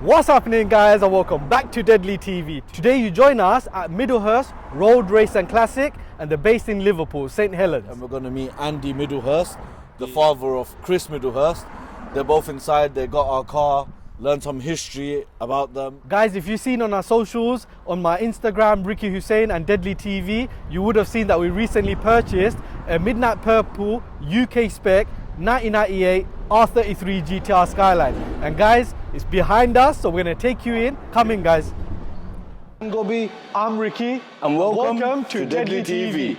What's happening, guys, and welcome back to Deadly TV. Today you join us at Middlehurst Road Race and Classic, and they're based in Liverpool, St Helens. And we're going to meet Andy Middlehurst, the father of Chris Middlehurst. They're both inside, they got our car, learned some history about them. Guys, if you've seen on our socials, on my Instagram, Ricky Hussein and Deadly TV, you would have seen that we recently purchased a Midnight Purple UK spec 1998 R33 GTR Skyline. And guys, it's behind us, so we're going to take you in. Come in, guys. I'm Gobi, I'm Ricky, and welcome to Deadly TV.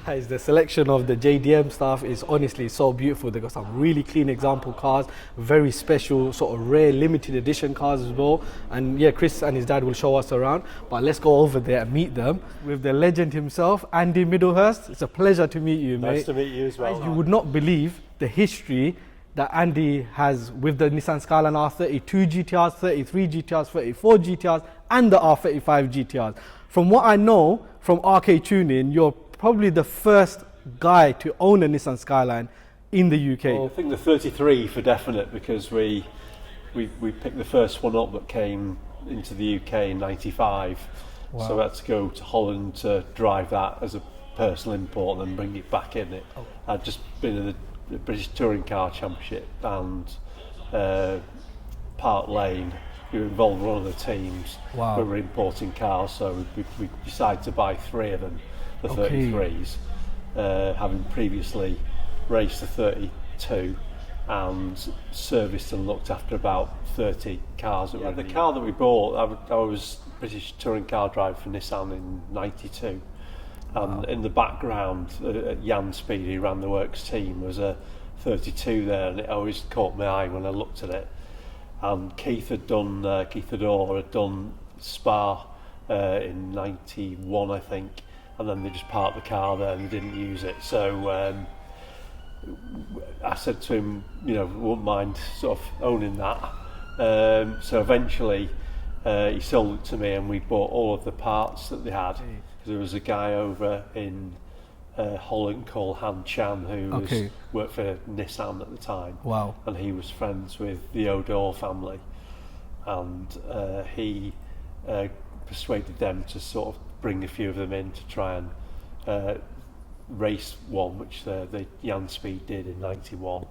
Guys, the selection of the JDM stuff is honestly so beautiful. They've got some really clean example cars, very special, sort of rare, limited edition cars as well. And yeah, Chris and his dad will show us around, but let's go over there and meet them with the legend himself, Andy Middlehurst. It's a pleasure to meet you, mate. Nice to meet you as well. Guys, you would not believe the history that Andy has with the Nissan Skyline R32 GTRs, 33 GTRs, 34 GTRs, and the R35 GTRs. From what I know from RK Tuning, you're probably the first guy to own a Nissan Skyline in the UK. Well, I think the 33 for definite, because we picked the first one up that came into the UK in '95. Wow. So we had to go to Holland to drive that as a personal import and then bring it back in. I'd just been in the British Touring Car Championship and Park Lane. We were involved in one of the teams. Wow. We were importing cars, so we decided to buy 3 of them. The 33s, having previously raced the 32 and serviced and looked after about 30 cars. That were the car that we bought, I was British touring car driver for Nissan in '92, and in the background at Jan Speed, who ran the works team, was a 32 there, and it always caught my eye when I looked at it. And Keith Adore had done Spa in '91, I think. And then they just parked the car there and they didn't use it. So I said to him, you know, wouldn't mind sort of owning that. So eventually he sold it to me and we bought all of the parts that they had. Because there was a guy over in Holland called Han Chan who worked for Nissan at the time. Wow. And he was friends with the O'Dore family. And he persuaded them to sort of bring a few of them in to try and race one, which the Jan Speed did in '91,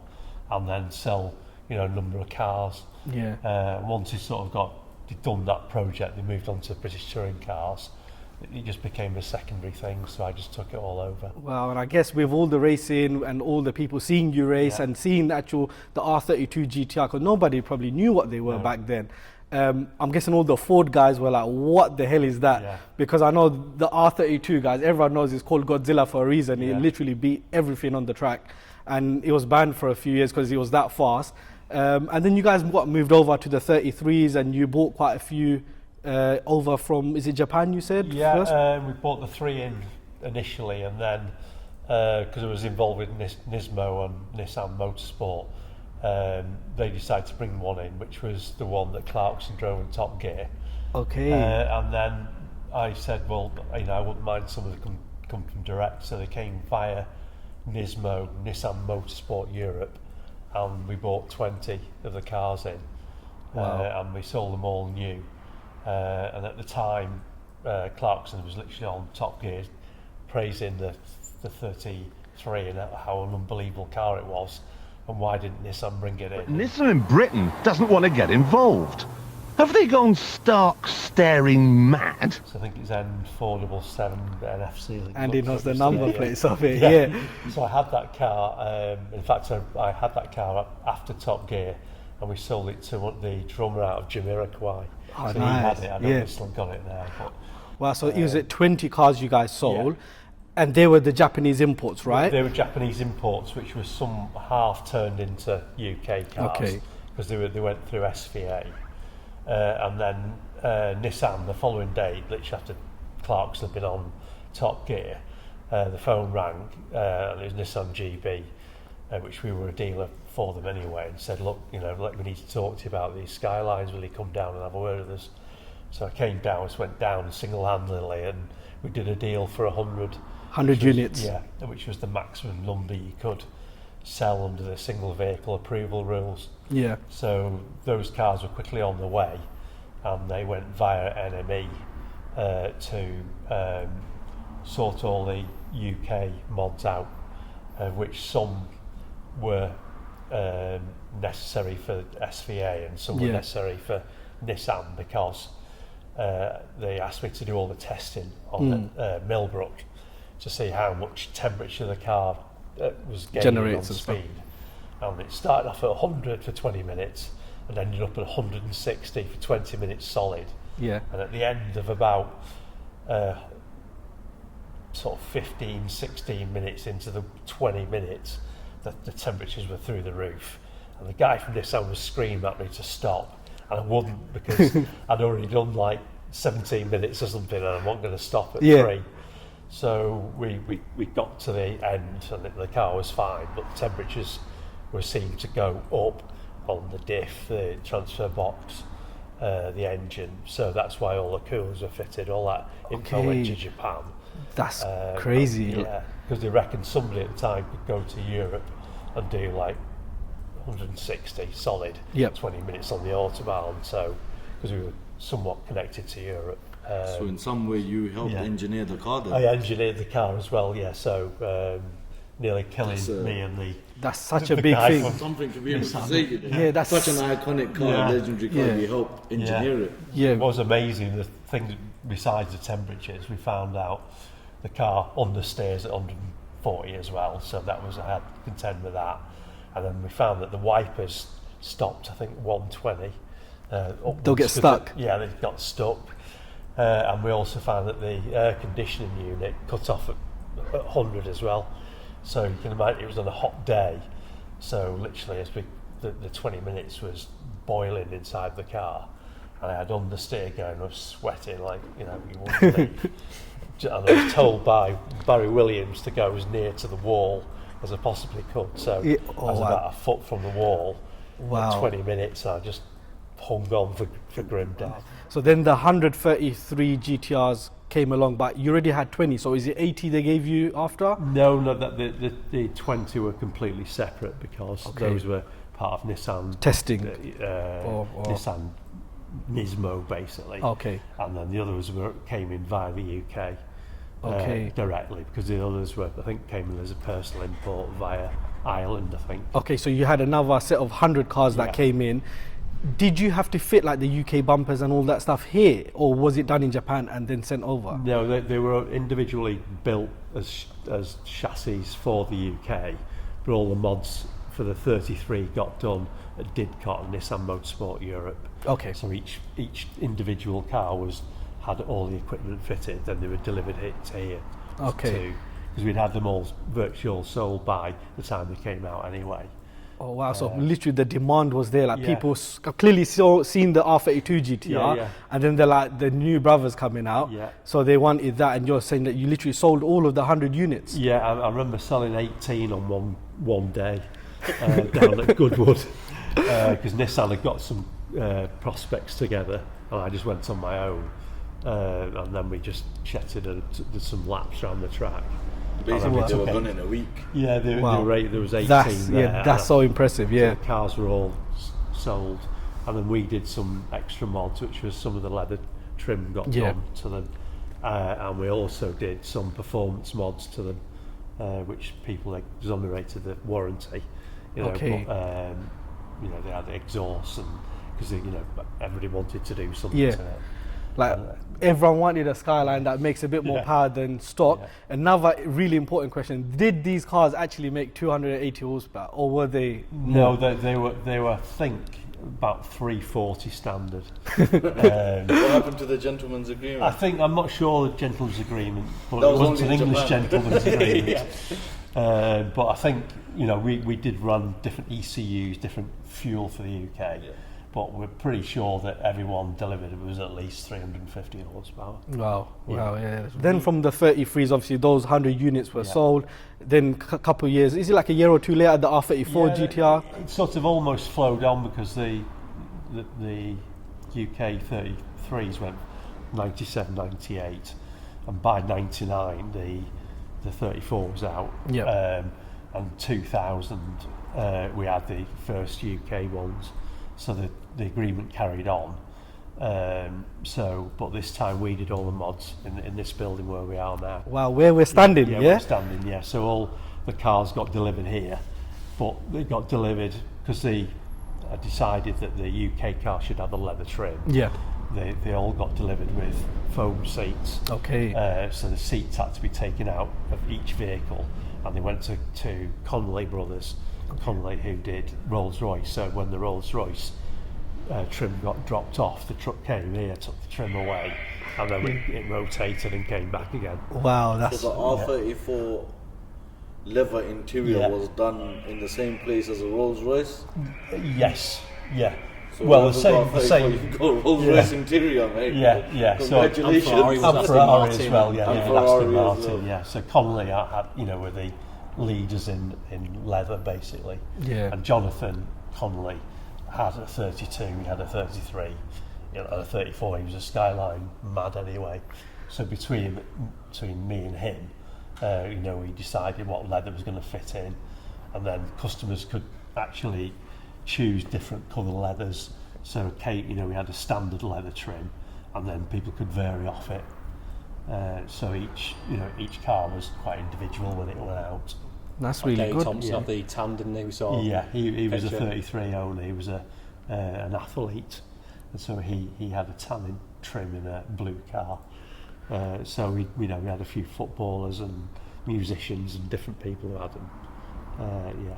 and then sell, you know, a number of cars. Yeah. Once they'd done that project, they moved on to British touring cars. It just became a secondary thing, so I just took it all over. Well, and I guess with all the racing and all the people seeing you race and seeing the R32 GTR, because nobody probably knew what they were back then. I'm guessing all the Ford guys were like, what the hell is that? Yeah. Because I know the R32 guys, everyone knows it's called Godzilla for a reason. It literally beat everything on the track. And it was banned for a few years because it was that fast. And then you guys moved over to the 33s and you bought quite a few over from, is it Japan you said? Yeah, we bought the 3 in initially, and then, because I was involved with Nismo and Nissan Motorsport, they decided to bring one in, which was the one that Clarkson drove in Top Gear. Okay. And then I said, well, you know, I wouldn't mind some of them come from direct, so they came via Nismo, Nissan Motorsport Europe, and we bought 20 of the cars in. Wow. And we sold them all new. And at the time, Clarkson was literally on Top Gear, praising the 33 and how an unbelievable car it was. And why didn't Nissan bring it in? Nissan in Britain doesn't want to get involved. Have they gone stark staring mad? So I think it's N477 NFC. And he knows the number plates of it, yeah. So I had that car, in fact I had that car after Top Gear, and we sold it to the drummer out of Jamiroquai. Oh, so nice. he had it, I know he's still got it now. But, wow, so it was 20 cars you guys sold. And they were the Japanese imports, right? They were Japanese imports, which was some half turned into UK cars. Okay. Because they went through SVA. And then Nissan the following day, literally after Clarkson had been on Top Gear, the phone rang, and it was Nissan GB, which we were a dealer for them anyway, and said, look, we need to talk to you about these Skylines, will you come down and have a word with us? So I came down, just went down single-handedly, and we did a deal for 100 units. Yeah, which was the maximum number you could sell under the single vehicle approval rules. Yeah. So those cars were quickly on the way, and they went via NME to sort all the UK mods out, which some were necessary for SVA and some were necessary for Nissan, because they asked me to do all the testing on Millbrook to see how much temperature the car was gaining on speed. And it started off at 100 for 20 minutes and ended up at 160 for 20 minutes solid. Yeah. And at the end of about sort of 15, 16 minutes into the 20 minutes, the temperatures were through the roof. And the guy from Nissan was screaming at me to stop. And I wouldn't, because I'd already done like 17 minutes or something, and I wasn't going to stop at 3. So we got to the end, and the car was fine, but the temperatures were seen to go up on the diff, the transfer box, the engine. So that's why all the coolers were fitted, all that info went to Japan. That's crazy. Yeah, because they reckoned somebody at the time could go to Europe and do like 160 solid, 20 minutes on the Autobahn. So, because we were somewhat connected to Europe. So in some way you helped engineer the car then? I engineered the car as well, so nearly killing me and the... That's such a big thing. Something to be able to say. Yeah, that's such an iconic car, legendary car. We helped engineer it. Yeah, it was amazing. The thing, besides the temperatures, we found out the car understeers at 140 as well, so that was, I had to contend with that. And then we found that the wipers stopped, I think, 120. They'll get stuck. They got stuck. And we also found that the air conditioning unit cut off at 100 as well. So you can imagine it was on a hot day. So literally, the 20 minutes was boiling inside the car, and I had understeer going. I was sweating like you wouldn't believe. And I was told by Barry Williams to go as near to the wall as I possibly could. So I was about a foot from the wall. Wow. 20 minutes, and I just hung on for grim death. So then the 133 GTRs came along, but you already had 20, so is it 80 they gave you after? No, the 20 were completely separate, because those were part of Nissan testing, Nissan Nismo basically. Okay. And then the others came in via the UK directly, because the others came in as a personal import via Ireland, I think. Okay, so you had another set of 100 cars that came in. Did you have to fit like the UK bumpers and all that stuff here, or was it done in Japan and then sent over? No, they were individually built as chassis for the UK, but all the mods for the 33 got done at Didcot and Nissan Motorsport Europe. Okay. So each individual car had all the equipment fitted, then they were delivered here. Okay. Because we'd had them all virtually all sold by the time they came out anyway. Oh wow, so literally the demand was there, like people clearly seen the R32 GTR and then they're like, the new brothers coming out, so they wanted that, and you're saying that you literally sold all of the 100 units? Yeah, I remember selling 18 on one day down at Goodwood, because Nissan had got some prospects together and I just went on my own, and then we just chatted and did some laps around the track. Basically, they were done in a week. Yeah, there was 18 there. That's so impressive, So the cars were all sold. And then we did some extra mods, which was some of the leather trim got done to them. And we also did some performance mods to them, which people exonerated the warranty. But, they had the exhaust, and because everybody wanted to do something to it. Like everyone wanted a Skyline that makes a bit more power than stock. Another really important question: did these cars actually make 280 horsepower, or were they? No, they were. I think about 340 standard. What happened to the gentleman's agreement? I'm not sure the gentleman's agreement, but it wasn't an English gentleman's agreement. But I think we did run different ECUs, different fuel for the UK. but we're pretty sure that everyone delivered was at least 350 horsepower. Wow, yeah. Then from the 33s, obviously those 100 units were sold. Then a couple of years, is it like a year or two later, the R34 GTR? It sort of almost flowed on because the UK 33s went 97, 98, and by 99 the 34 was out. Yep. And 2000 we had the first UK ones, so the agreement carried on. But this time we did all the mods in this building where we are now. Wow, where we're standing, yeah? We're standing, yeah. So all the cars got delivered here, but they got delivered because they decided that the UK car should have the leather trim. Yeah. They all got delivered with foam seats. Okay. So the seats had to be taken out of each vehicle, and they went to Connolly Brothers, Connolly, who did Rolls-Royce. So when the Rolls-Royce trim got dropped off, the truck came here, took the trim away, and then it rotated and came back again. Wow, that's... So the R34 leather interior was done in the same place as a Rolls-Royce? Yes, yeah. So well, the same. You've got Rolls-Royce interior, mate. Yeah. Congratulations. So, Ferrari as well, yeah. And Aston Ferrari Martin, as well. yeah. So Connolly, were the leaders in leather, basically. Yeah. And Jonathan Connolly had a 32, he had a 33, and a 34. He was a Skyline mad anyway. So between me and him, we decided what leather was going to fit in, and then customers could actually choose different colour leathers. So we had a standard leather trim, and then people could vary off it. So each car was quite individual when it went out. That's really good. Thompson had the tan, didn't he? We saw. Yeah, he was a 33 owner. He was an athlete, and so he had a tanning trim in a blue car. So we had a few footballers and musicians and different people who had them.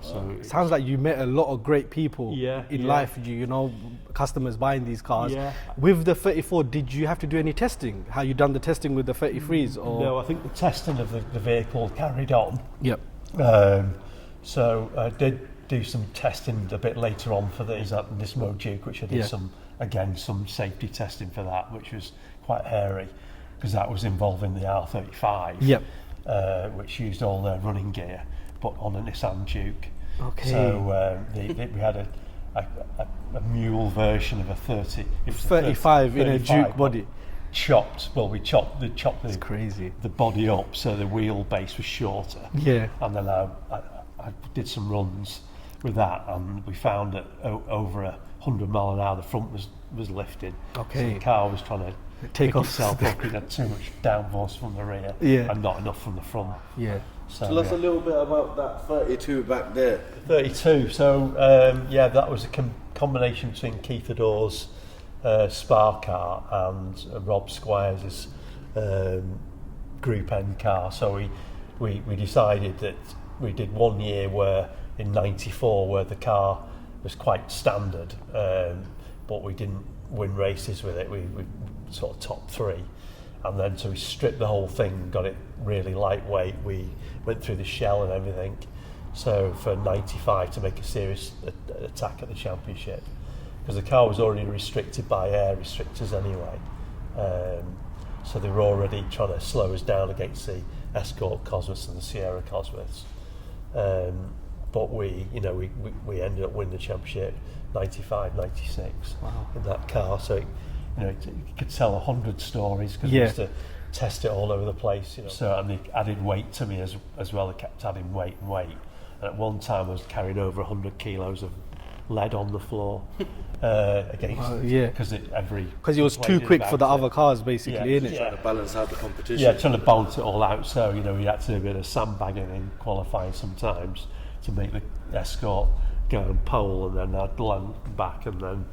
So sounds like you met a lot of great people in life. Customers buying these cars. Yeah. With the 34, did you have to do any testing? How you done the testing with the 33s? Or? No, I think the testing of the vehicle carried on. Yep. So I did do some testing a bit later on for these at Nismo Duke, which I did some safety testing for that, which was quite hairy because that was involving the R35. Yep. Which used all their running gear, but on a Nissan Duke. Okay. So we had a mule version of a 30. It was 35 in a Duke body. Chopped. Well, we chopped It's crazy. the body up so the wheelbase was shorter. Yeah. And then I did some runs with that, and we found that over 100 mile an hour the front was lifting. Okay. So the car was trying to Take off itself up. It had too much downforce from the rear and not enough from the front. Yeah. So, Tell us a little bit about that 32 back there. 32. So that was a combination between Keith Ador's Spa car and Rob Squires' Group N car. So we decided that we did 1 year where in '94 where the car was quite standard, but we didn't win races with it. We sort of top three, and then so we stripped the whole thing, got it really lightweight. We went through the shell and everything. So for '95 to make a serious attack at the championship, because the car was already restricted by air restrictors anyway. So they were already trying to slow us down against the Escort Cosworths and the Sierra Cosworths. But we ended up winning the championship 95, 96 in that car. So it could tell 100 stories because we used to test it all over the place. So and they added weight to me as well. They kept adding weight. And at one time I was carrying over 100 kilos of lead on the floor against because it was too quick for the other cars, basically, isn't it? Trying to balance out the competition. Yeah, trying to balance it all out. So we had to do a bit of sandbagging in qualifying sometimes to make the Escort go and pole, and then I'd land back, and then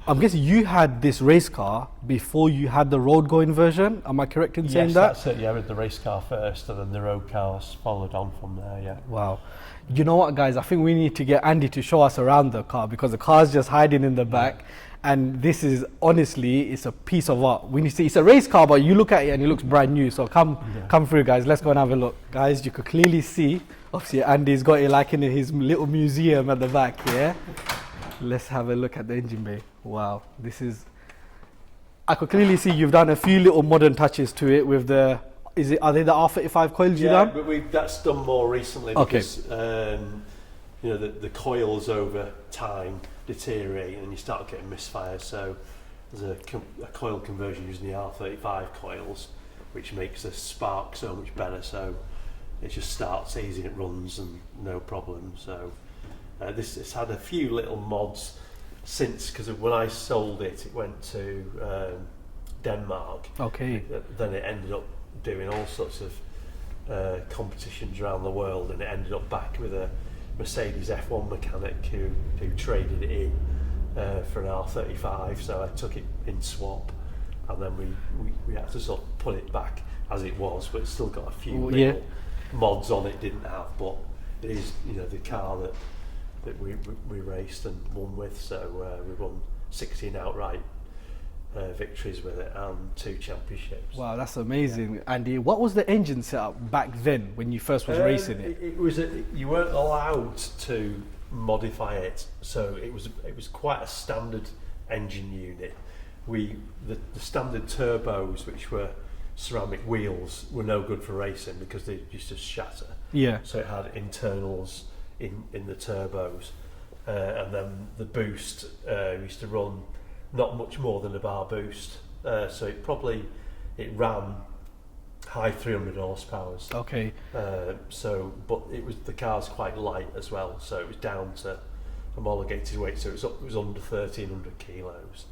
I'm guessing you had this race car before you had the road going version. Am I correct in saying that? Yes, that's it. Yeah, with the race car first, and then the road cars followed on from there. Yeah. Wow. You know what, guys? I think we need to get Andy to show us around the car because the car's just hiding in the back. And this is honestly, it's a piece of art. We need to see, it's a race car, but you look at it and it looks brand new. So come through, guys. Let's go and have a look, guys. You could clearly see. Obviously, Andy's got it like in his little museum at the back here. Let's have a look at the engine bay. Wow, this is. I could clearly see you've done a few little modern touches to it with the. Are they the R35 coils you done? Yeah, but that's done more recently because the coils over time deteriorate and you start getting misfire. So there's a coil conversion using the R35 coils, which makes the spark so much better. So it just starts easy, it runs and no problem. So it's had a few little mods since, because when I sold it, it went to Denmark. Okay. Then it ended up doing all sorts of competitions around the world, and it ended up back with a Mercedes F1 mechanic who traded it in for an R35. So I took it in swap, and then we had to sort of put it back as it was, but it's still got a few little mods on it didn't have. But it is the car that we raced and won with. So we won 16 outright victories with it and 2 championships. Wow, that's amazing. Andy, what was the engine setup back then when you first was racing it? It was you weren't allowed to modify it, so it was quite a standard engine unit. The standard turbos, which were ceramic wheels, were no good for racing because they used to shatter. Yeah. So it had internals in the turbos, and then the boost used to run not much more than a bar boost, so it ran high 300 horsepower. Okay. But the car's quite light as well, so it was down to homologated weight, so it was under 1,300 kilos.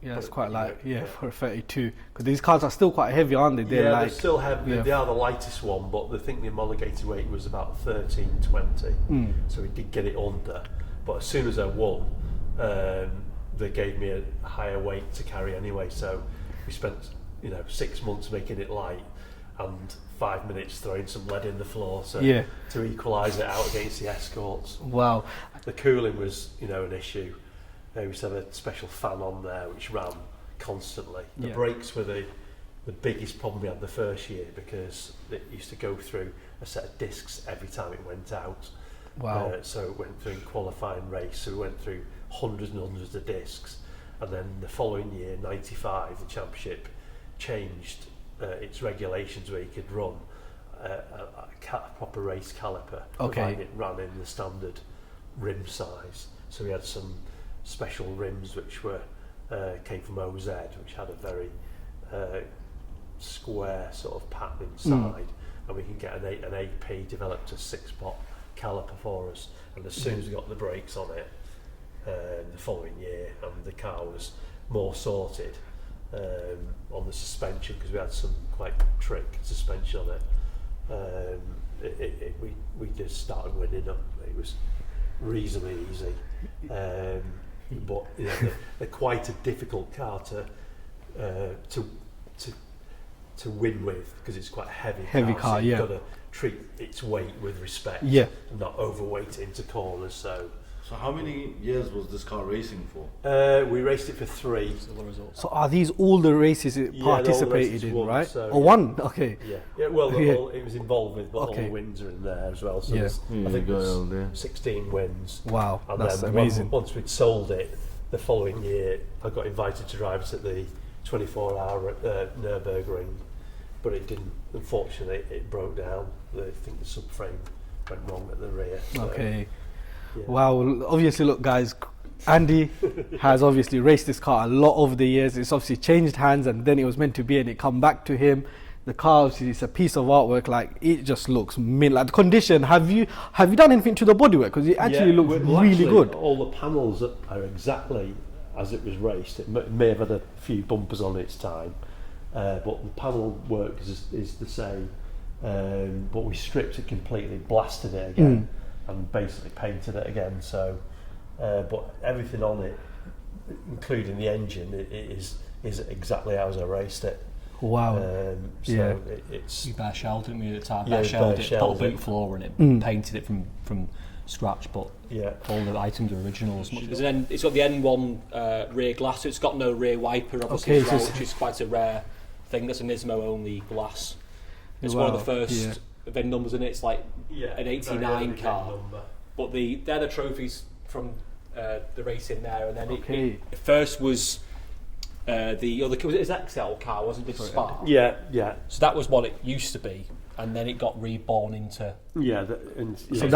Yeah, that's quite light. Yeah, for a 32, because these cars are still quite heavy, aren't they? They're still heavy. Yeah. They are the lightest one, but I think the homologated weight was about 1,320. So we did get it under. But as soon as I won, they gave me a higher weight to carry anyway. So we spent 6 months making it light and 5 minutes throwing some lead in the floor to equalise it out against the Escorts. Wow. The cooling was an issue. We used to have a special fan on there which ran constantly. The brakes were the biggest problem we had the first year, because it used to go through a set of discs every time it went out. Wow. So it went through qualifying race, so we went through hundreds and hundreds of discs, and then the following year, 95, the championship changed its regulations where you could run a proper race caliper, providing it ran in the standard rim size. So we had some special rims which came from OZ, which had a very square sort of pattern inside, and we can get an AP developed a 6-pot caliper for us, and as soon as we got the brakes on it the following year, and the car was more sorted on the suspension, because we had some quite trick suspension on it, we just started winning them. It was reasonably easy, but they're quite a difficult car to win with, because it's quite a heavy car. So you've got to treat its weight with respect, and not overweight it into corners. So how many years was this car racing for? We raced it for 3. So are these all the races it participated in, right? So, one? Okay. Yeah. Well, it was involved with, but all the wins are in there as well. So I think there's 16 wins. Wow, and that's then amazing. Once we'd sold it, the following year, I got invited to drive it at the 24-hour Nürburgring, but it didn't. Unfortunately, it broke down. I think the subframe went wrong at the rear. So, okay. Yeah. Wow, obviously, look guys, Andy has obviously raced this car a lot over the years. It's obviously changed hands, and then it was meant to be and it come back to him. The car obviously is a piece of artwork, like it just looks mint. Like the condition, have you done anything to the bodywork? Because it actually looks really good. All the panels are exactly as it was raced. It may have had a few bumpers on its time, but the panel work is the same. But we stripped it completely, blasted it again, and basically painted it again. So, but everything on it, including the engine, it is exactly as I raced it. Wow. It's we bare shelled it at the time. Bare shelled it, put a boot floor in it, painted it from scratch, but all the items are originals. Then it's got the N1 rear glass, so it's got no rear wiper obviously as well, which is quite a rare thing. That's a Nismo only glass. It's one of the first VIN numbers in it. It's like an 89 car. But they're the trophies from the race in there, and then it first was the other. Was it his XL car? Wasn't it? Spa. Yeah. So that was what it used to be, and then it got reborn into. So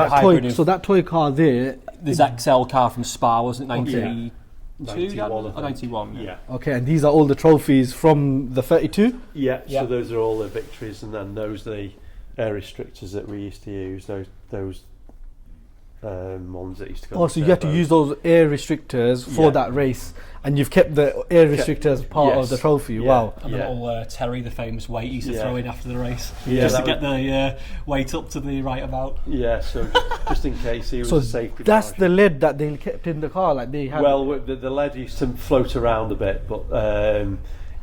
that toy car there. There's XL car from Spa, wasn't it? 91. Yeah. Okay, and these are all the trophies from the 32. Yeah. So those are all the victories, and then those are the air restrictors that we used to use. Those ones that used to go. Oh, so you had to use those air restrictors for that race, and you've kept the air restrictors part of the trophy. Wow. And the little Terry, the famous weight, he used to throw in after the race, just to get the weight up to the right amount. Yeah, so just in case he was a safety. That's the lead that they kept in the car, like they had. Well, the lead used to float around a bit, but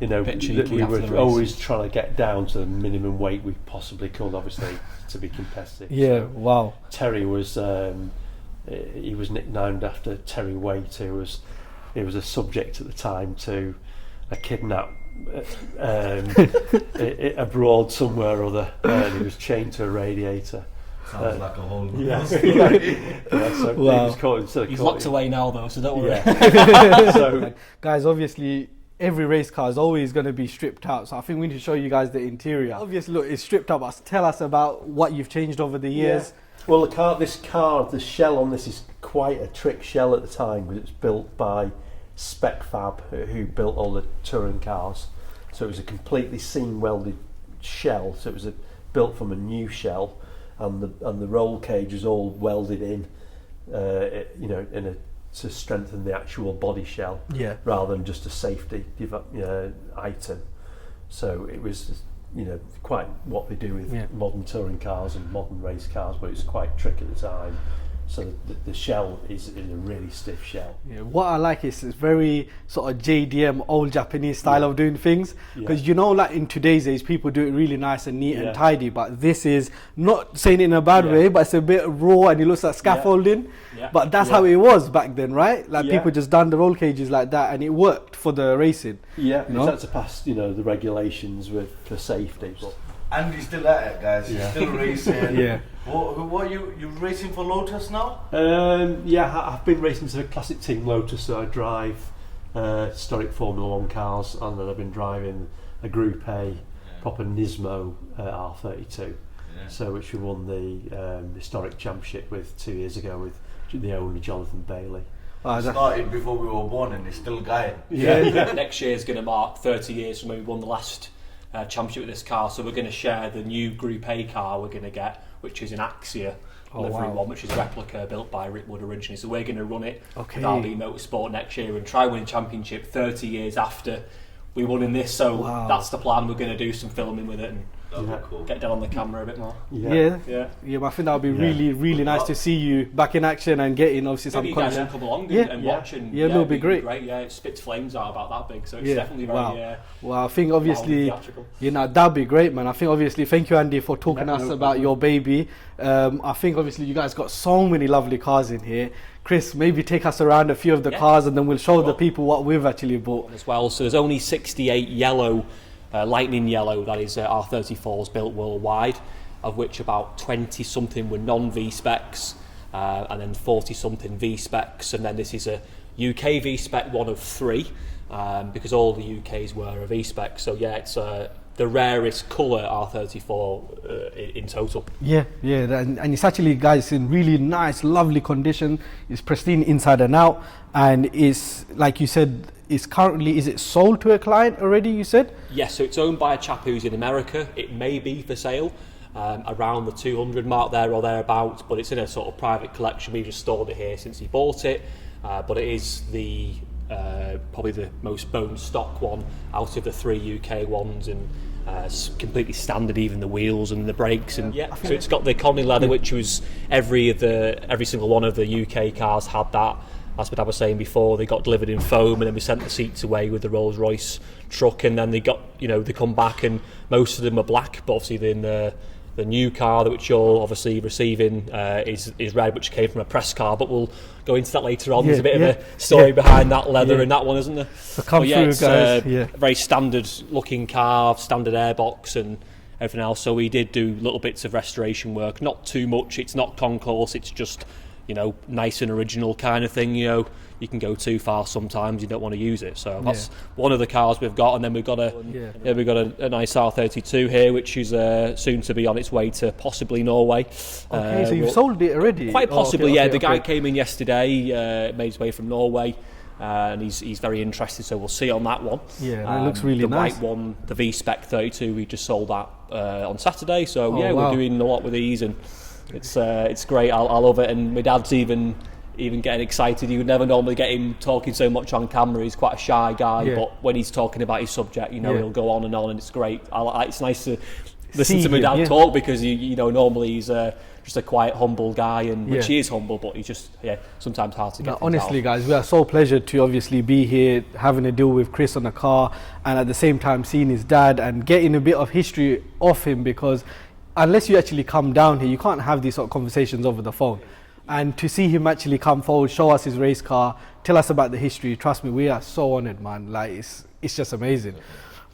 we were always trying to get down to the minimum weight we possibly could, obviously, to be competitive. Yeah, so wow. Terry was he was nicknamed after Terry Waite, who was a subject at the time to a kidnap abroad somewhere or other, and he was chained to a radiator. Sounds like a whole so he's locked away now though, so don't worry. So guys, obviously every race car is always going to be stripped out, so I think we need to show you guys the interior. Obviously, look, it's stripped out, but tell us about what you've changed over the years. Well, the shell on this is quite a trick shell at the time, because it's built by Spec Fab, who built all the touring cars. So it was a completely seam welded shell. So it was built from a new shell, and the roll cage was all welded in, to strengthen the actual body shell, rather than just a safety item. So it was, quite what they do with modern touring cars and modern race cars, but it's quite tricky at the time. So the shell is a really stiff shell. Yeah, what I like is it's very sort of JDM, old Japanese style of doing things. Because like in today's days, people do it really nice and neat and tidy. But this is not saying it in a bad way, but it's a bit raw and it looks like scaffolding. But that's how it was back then, right? Like people just done the roll cages like that, and it worked for the racing. Yeah, you had to pass the regulations for safety. But Andy's still at it, guys. He's still racing. Yeah. What you racing for Lotus now? I've been racing to the classic team Lotus, so I drive historic Formula 1 cars, and then I've been driving a Group A proper Nismo R33, so which we won the historic championship with 2 years ago with the owner Jonathan Bailey. Started before we were born, and he's still going. Next year is going to mark 30 years from when we won the last championship with this car, so we're going to share the new Group A car we're going to get, which is an Axia livery one, which is a replica built by Rick Wood originally. So we're going to run it with RB Motorsport next year and try win a championship 30 years after we won in this. So that's the plan. We're going to do some filming with it and get down on the camera a bit more. But I think that would be really, really nice to see you back in action and getting obviously some content. Maybe you guys can come along and watch, and it'll be great. Yeah, it spits flames out about that big, so it's definitely very. Well, I think obviously, that'd be great, man. I think obviously, thank you, Andy, for talking to us about your baby. I think obviously you guys got so many lovely cars in here. Chris, maybe take us around a few of the cars, and then we'll show the people what we've actually bought as well. So there's only 68 yellow. Lightning yellow, that is R34s built worldwide, of which about 20 something were non-V-Specs, and then 40 something V-Specs, and then this is a UK V-Spec one of 3, because all the UKs were a V-Spec. So it's the rarest colour R34 in total. And it's actually, guys, in really nice, lovely condition. It's pristine inside and out, and it's like you said. Is it sold to a client already, you said? Yes, so it's owned by a chap who's in America. It may be for sale around the 200 mark there or thereabouts, but it's in a sort of private collection. We've just stored it here since he bought it, but it is the probably the most bone stock one out of the 3 UK ones, and completely standard, even the wheels and the brakes, and so it's got the Conley leather, which was every single one of the UK cars had that. As what I was saying before, they got delivered in foam, and then we sent the seats away with the Rolls Royce truck, and then they got, they come back, and most of them are black, but obviously then the new car, which you're obviously receiving, is red, which came from a press car, but we'll go into that later on. There's a bit of a story behind that leather in that one, isn't there? So come through, it's guys. A very standard looking car, standard airbox and everything else. So we did do little bits of restoration work, not too much. It's not concourse, it's just you know, nice and original kind of thing, you know, you can go too far sometimes, you don't want to use it. So that's one of the cars we've got, and then we've got a nice R32 here, which is soon to be on its way to possibly Norway. Okay, so you've sold it already? Quite possibly, the guy came in yesterday, made his way from Norway. And he's very interested, so we'll see on that one. Yeah, it looks really nice. The white one, the V-Spec 32, we just sold that on Saturday. So we're doing a lot with these, and it's great. I love it, and my dad's even getting excited. You would never normally get him talking so much on camera. He's quite a shy guy, but when he's talking about his subject, you know, he'll go on, and it's great. It's nice to listen to my dad talk, because you know, normally he's just a quiet, humble guy, and which he is humble, but he's just sometimes hard to get. Honestly, guys, we are so pleasured to obviously be here, having a deal with Chris on the car, and at the same time seeing his dad and getting a bit of history off him, because unless you actually come down here, you can't have these sort of conversations over the phone. And to see him actually come forward, show us his race car, tell us about the history, trust me, we are so honoured, man. Like, it's just amazing.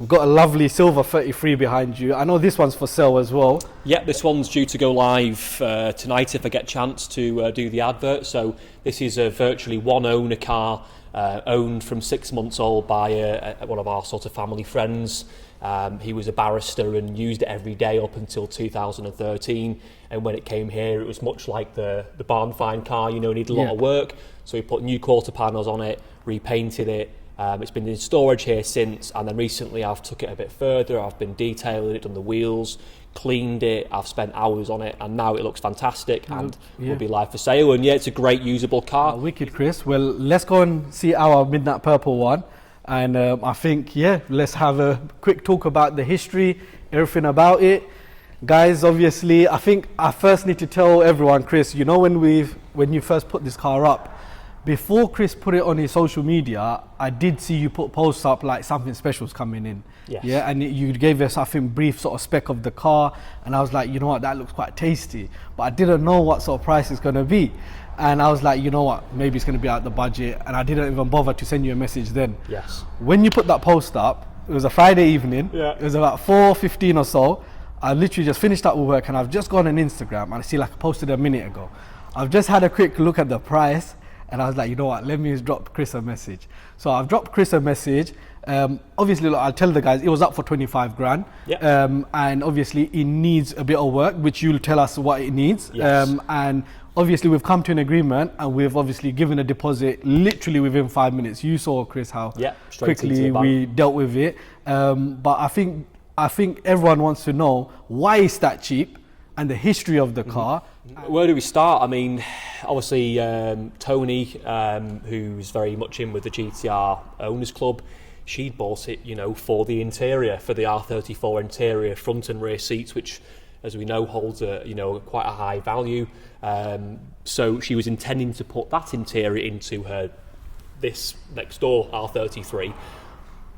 We've got a lovely silver 33 behind you. I know this one's for sale as well. Yeah, this one's due to go live tonight if I get a chance to do the advert. So this is a virtually one owner car, owned from 6 months old by one of our sort of family friends. He was a barrister and used it every day up until 2013. And when it came here, it was much like the barn find car, you know, needed a lot of work. So we put new quarter panels on it, repainted it. It's been in storage here since, and then recently I've took it a bit further. I've been detailing it, done the wheels, cleaned it, I've spent hours on it, and now it looks fantastic and will be live for sale. And it's a great usable car. Wicked, Chris. Well, let's go and see our Midnight Purple one, and I think let's have a quick talk about the history, everything about it. Guys, obviously, I think I first need to tell everyone, Chris, you know, when you first put this car up, before Chris put it on his social media, I did see you put posts up like something special's coming in. Yes. Yeah, and you gave us, I think, brief sort of spec of the car, and I was like, you know what, that looks quite tasty, but I didn't know what sort of price it's going to be. And I was like, you know what, maybe it's going to be out the budget, and I didn't even bother to send you a message then. Yes. When you put that post up, it was a Friday evening, it was about 4:15 or so. I literally just finished up with work, and I've just gone on Instagram, and I see like I posted a minute ago. I've just had a quick look at the price, and I was like, you know what, let me drop Chris a message. So I've dropped Chris a message. Obviously, look, I'll tell the guys, it was up for 25 grand. Yep. And obviously it needs a bit of work, which you'll tell us what it needs. Yes. And obviously we've come to an agreement, and we've obviously given a deposit literally within 5 minutes. You saw, Chris, how quickly we dealt with it. But I think everyone wants to know why it's that cheap and the history of the car. Where do we start? I mean, obviously Tony, who's very much in with the GTR Owners Club, she bought it, you know, for the interior, for the R34 interior, front and rear seats, which, as we know, holds quite a high value. So she was intending to put that interior into this next door R33.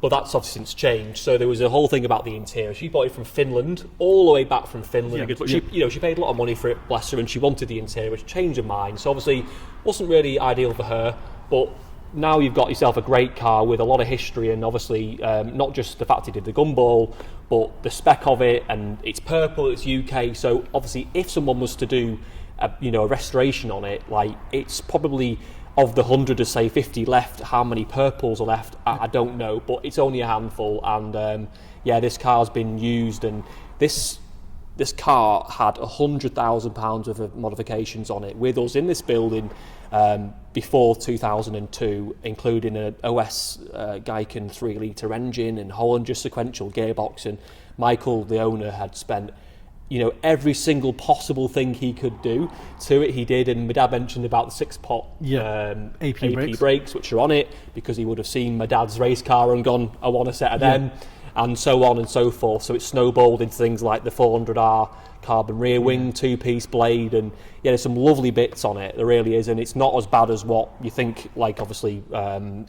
But that's obviously since changed. So there was a whole thing about the interior. She bought it from Finland, all the way back from Finland. But she paid a lot of money for it, bless her, and she wanted the interior, which changed her mind. So obviously, wasn't really ideal for her. But now you've got yourself a great car with a lot of history, and obviously not just the fact it did the gumball, but the spec of it, and it's purple, it's UK. So obviously, if someone was to do a restoration on it, like, it's probably, of the 100 to say 50 left, how many purples are left, I don't know, but it's only a handful. And this car's been used, and this car had £100,000 worth of modifications on it with us in this building before 2002, including an OS Geiken 3-litre engine and Hollinger sequential gearbox. And Michael, the owner, had spent every single possible thing he could do to it, he did. And my dad mentioned about the 6-pot AP brakes, which are on it, because he would have seen my dad's race car and gone, I want a set of them, and so on and so forth. So it snowballed into things like the 400R carbon rear wing, 2-piece blade, and there's some lovely bits on it, there really is. And it's not as bad as what you think, like, obviously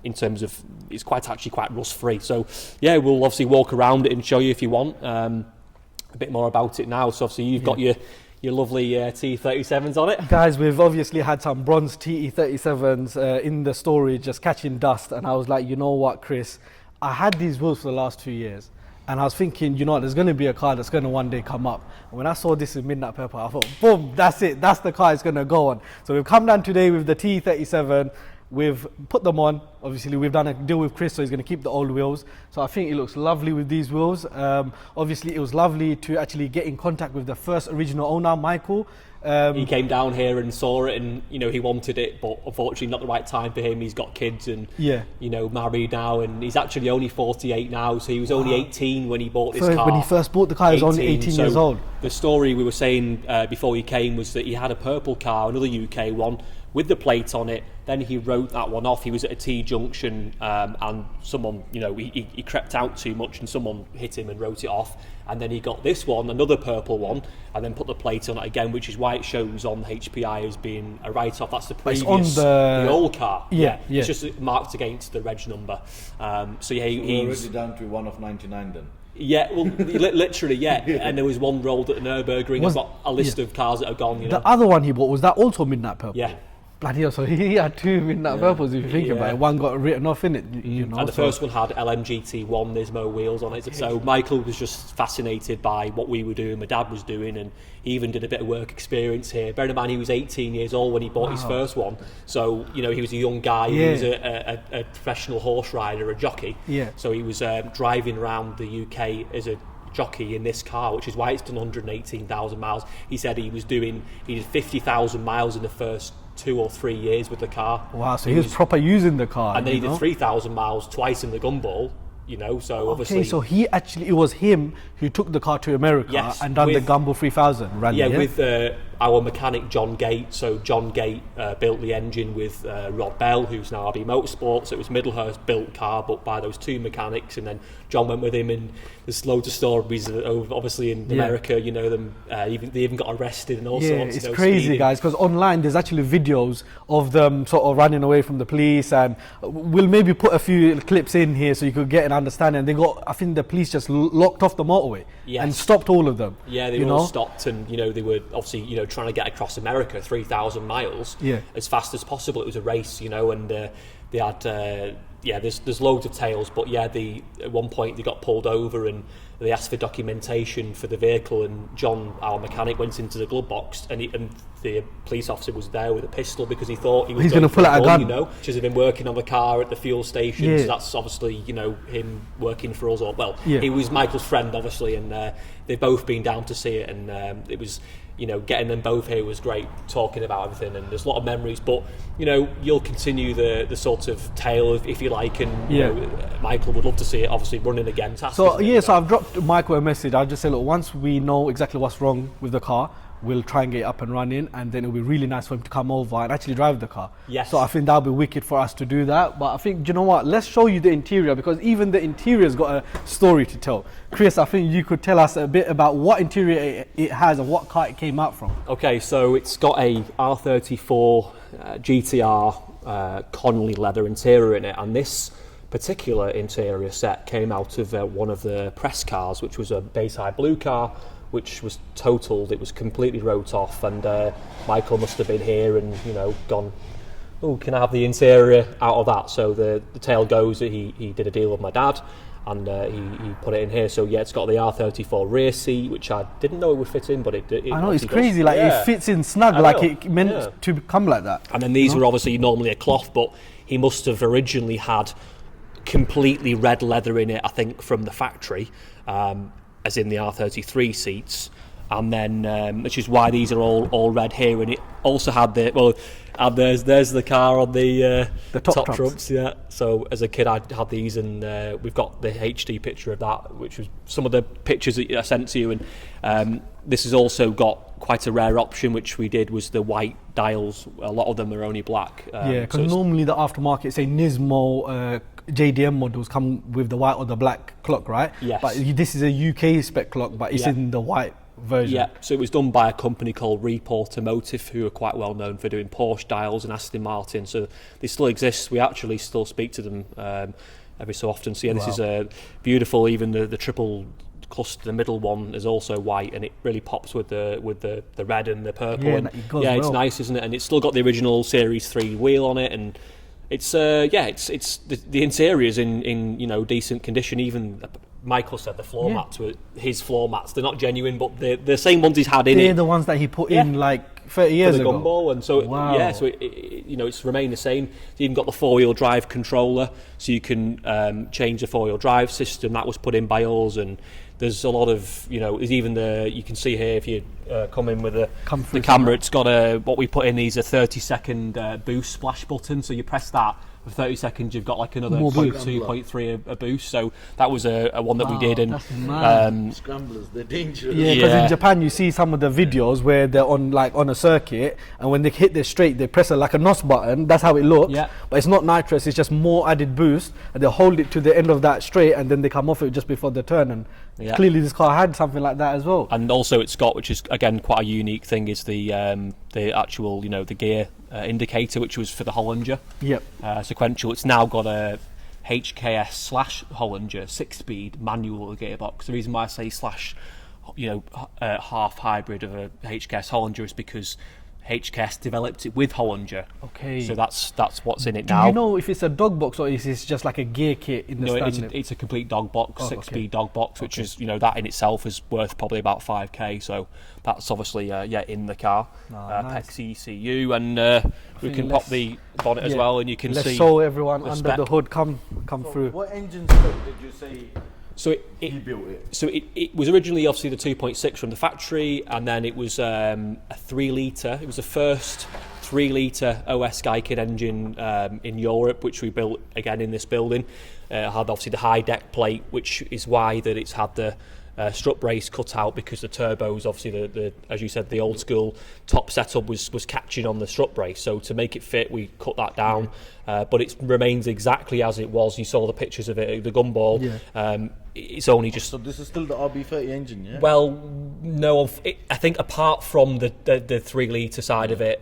in terms of, it's actually quite rust free. So we'll obviously walk around it and show you if you want a bit more about it now. So obviously you've got your lovely T37s on it. Guys, we've obviously had some bronze TE37s in the storage just catching dust, and I was like, you know what, Chris, I had these wheels for the last 2 years, And I was thinking, you know, there's going to be a car that's going to one day come up. And when I saw this in Midnight Purple, I thought, boom, that's it. That's the car it's going to go on. So we've come down today with the T37. We've put them on. Obviously, we've done a deal with Chris, so he's going to keep the old wheels. So I think it looks lovely with these wheels. Obviously, it was lovely to actually get in contact with the first original owner, Michael. He came down here and saw it, and you know he wanted it, but unfortunately not the right time for him. He's got kids and you know married now, and he's actually only 48 now, so he was only 18 when he bought this car. When he first bought the car, he was only 18 years old. The story we were saying before he came was that he had a purple car, another UK one, with the plate on it. Then he wrote that one off. He was at a T-junction and someone, you know, he crept out too much and someone hit him and wrote it off. And then he got this one, another purple one, and then put the plate on it again, which is why it shows on HPI as being a write-off. That's the previous, on the old car. Yeah. It's just marked against the reg number. So yeah, he's already down to 1 of 99 then. Yeah, well, literally, yeah. And there was one rolled at the Nürburgring. I've got a list of cars that are gone. You know? The other one he bought, was that also Midnight Purple? Yeah. Bloody hell, so he had two Midnight Purples if you think about it. One got written off in it, you know. And the first one had LMGT1 Nismo wheels on it. So Michael was just fascinated by what we were doing, my dad was doing, and he even did a bit of work experience here. Bearing in mind he was 18 years old when he bought his first one. So, you know, he was a young guy, he was a professional horse rider, a jockey. Yeah. So he was driving around the UK as a jockey in this car, which is why it's done 118,000 miles. He said he did 50,000 miles in the first 2 or 3 years with the car. Wow, so he was proper using the car. And then he did 3,000 miles twice in the gumball, you know, so obviously... Okay, so he actually, it was him who took the car to America and done the Gumball 3000 rally, with our mechanic John Gate. So John Gate built the engine with Rod Bell, who's now RB Motorsports. So it was Middlehurst built car, but by those two mechanics, and then John went with him, and there's loads of stories obviously in America, you know, them they even got arrested and all sorts. It's crazy, speeding. Guys, because online there's actually videos of them sort of running away from the police, and we'll maybe put a few clips in here so you could get an understanding. They got, I think the police just locked off the motorway and stopped all of them. Yeah, they all stopped, and you know they were obviously, you know, trying to get across America 3,000 miles as fast as possible. It was a race, you know, and they had there's loads of tales, but at one point they got pulled over and they asked for documentation for the vehicle, and John, our mechanic, went into the glove box, and the police officer was there with a pistol because he thought he was going to pull out a gun. You know, because he'd been working on the car at the fuel station, so that's obviously, you know, him working for us. He was Michael's friend, obviously, and they've both been down to see it, and it was, you know, getting them both here was great, talking about everything, and there's a lot of memories. But you know, you'll continue the sort of tale if you like, and you know, Michael would love to see it obviously running again. So I've dropped Michael a message. I'll just say, look, once we know exactly what's wrong with the car, we'll try and get it up and running, and then it'll be really nice for him to come over and actually drive the car. Yes. So I think that'll be wicked for us to do that. But I think, you know what, let's show you the interior, because even the interior's got a story to tell. Chris, I think you could tell us a bit about what interior it has and what car it came out from. Okay, so it's got a R34 GTR Connolly leather interior in it, and this particular interior set came out of one of the press cars, which was a Bayside blue car, which was totaled. It was completely wrote off, and Michael must have been here and, you know, gone, oh, can I have the interior out of that? So the tale goes that he did a deal with my dad, and he put it in here. So yeah, it's got the R34 rear seat, which I didn't know it would fit in, but it I know, it's crazy, like it fits in snug, like it meant to come like that. And then these were obviously normally a cloth, but he must have originally had completely red leather in it, I think, from the factory, as in the R33 seats, and then which is why these are all red here. And it also had and there's the car on the top trumps. Yeah. So as a kid, I had these, and we've got the HD picture of that, which was some of the pictures that I sent to you. And this has also got quite a rare option, which we did, was the white dials. A lot of them are only black. Because normally the aftermarket, say Nismo, JDM models come with the white or the black clock, right? Yes. But this is a UK spec clock, but it's in the white version. Yeah, so it was done by a company called Reap Automotive, who are quite well known for doing Porsche dials and Aston Martin. So they still exist. We actually still speak to them every so often. So yeah, this is beautiful. Even the triple cluster, the middle one, is also white, and it really pops with the red and the purple. Yeah, and it's nice, isn't it? And it's still got the original Series 3 wheel on it, and it's the interior's in, you know, decent condition. Even Michael said the floor mats were his floor mats. They're not genuine, but they're the same ones he's had in it. They're the ones that he put in like 30 years ago. Gumball, and so it's remained the same. It's even got the 4-wheel drive controller, so you can change the 4-wheel drive system. That was put in by us, and there's a lot of, there's even you can see here if you come in with the camera, it's got what we put in these a 30-second boost splash button, so you press that. For 30 seconds, you've got like another 0.2, 0.3 a boost. So that was a one that we did. And scramblers, they're dangerous. Yeah, because in Japan you see some of the videos where they're on a circuit, and when they hit the straight, they press like a NOS button. That's how it looks. Yeah. But it's not nitrous. It's just more added boost, and they hold it to the end of that straight, and then they come off it just before the turn. And clearly, this car had something like that as well. And also, it's got, which is again quite a unique thing, is the actual the gear indicator, which was for the Hollinger. Yep. Sequential. It's now got a HKS/Hollinger 6-speed manual gearbox. The reason why I say slash, half hybrid of a HKS Hollinger is because HKS developed it with Hollinger. Okay. So that's what's in it now. Do you know if it's a dog box or is it just like a gear kit in the standard? No, it's a complete dog box, 6-speed dog box, which is, that in itself is worth probably about 5k. So that's obviously in the car. Nice. PEX ECU, and we can pop the bonnet as well, and you can see. Let's show everyone under the hood come through. What engine spec did you say? So he built it. So it was originally obviously the 2.6 from the factory, and then it was a 3-litre. It was the first 3-litre OS Skykid engine in Europe, which we built again in this building. It had obviously the high deck plate, which is why that it's had the strut brace cut out, because the turbos, obviously the as you said, the old school top setup was catching on the strut brace. So to make it fit, we cut that down, but it remains exactly as it was. You saw the pictures of it, the gumball. It's only just. So this is still the RB30 engine, yeah? Well, no, I think apart from the 3-litre side of it.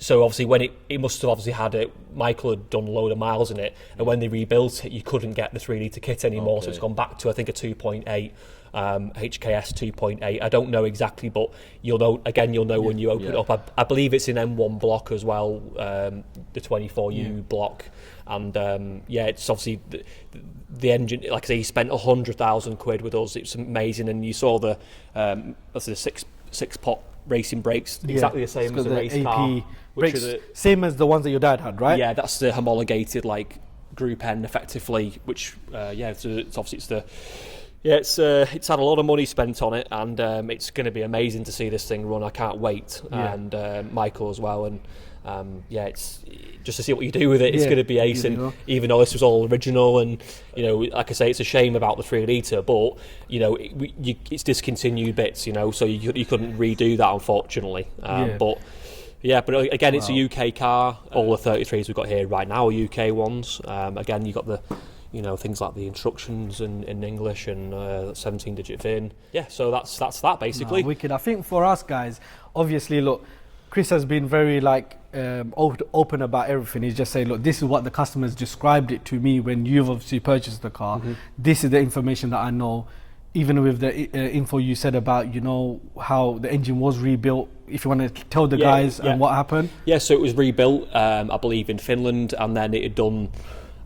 So obviously when it must have obviously had it, Michael had done a load of miles in it, and when they rebuilt it, you couldn't get the 3-litre kit anymore. Okay. So it's gone back to, I think, a 2.8 HKS 2.8. I don't know exactly, but you'll know when you open it up. I believe it's in M1 block as well, the 24U block, and it's obviously the engine. Like I say, he spent £100,000 with us. It's amazing, and you saw the six pot racing brakes, exactly the same as the race AP car. Brakes, same as the ones that your dad had, right? Yeah, that's the homologated Group N effectively, which it's obviously it's had a lot of money spent on it, and it's going to be amazing to see this thing run. I can't wait, and Michael as well, and it's just to see what you do with it. It's going to be ace, and even though this was all original, and like I say, it's a shame about the 3-litre, but it's discontinued bits, so you couldn't redo that, unfortunately. But again, it's a UK car. All the 33s we've got here right now are UK ones. Again, you got the things like the instructions in English and 17-digit VIN. Yeah, so that's that basically. Wicked. I think for us guys, obviously, look, Chris has been very open about everything. He's just saying, look, this is what the customers described it to me when you've obviously purchased the car. Mm-hmm. This is the information that I know. Even with the info you said about, how the engine was rebuilt, if you want to tell the guys and what happened. Yeah, so it was rebuilt, I believe, in Finland, and then it had done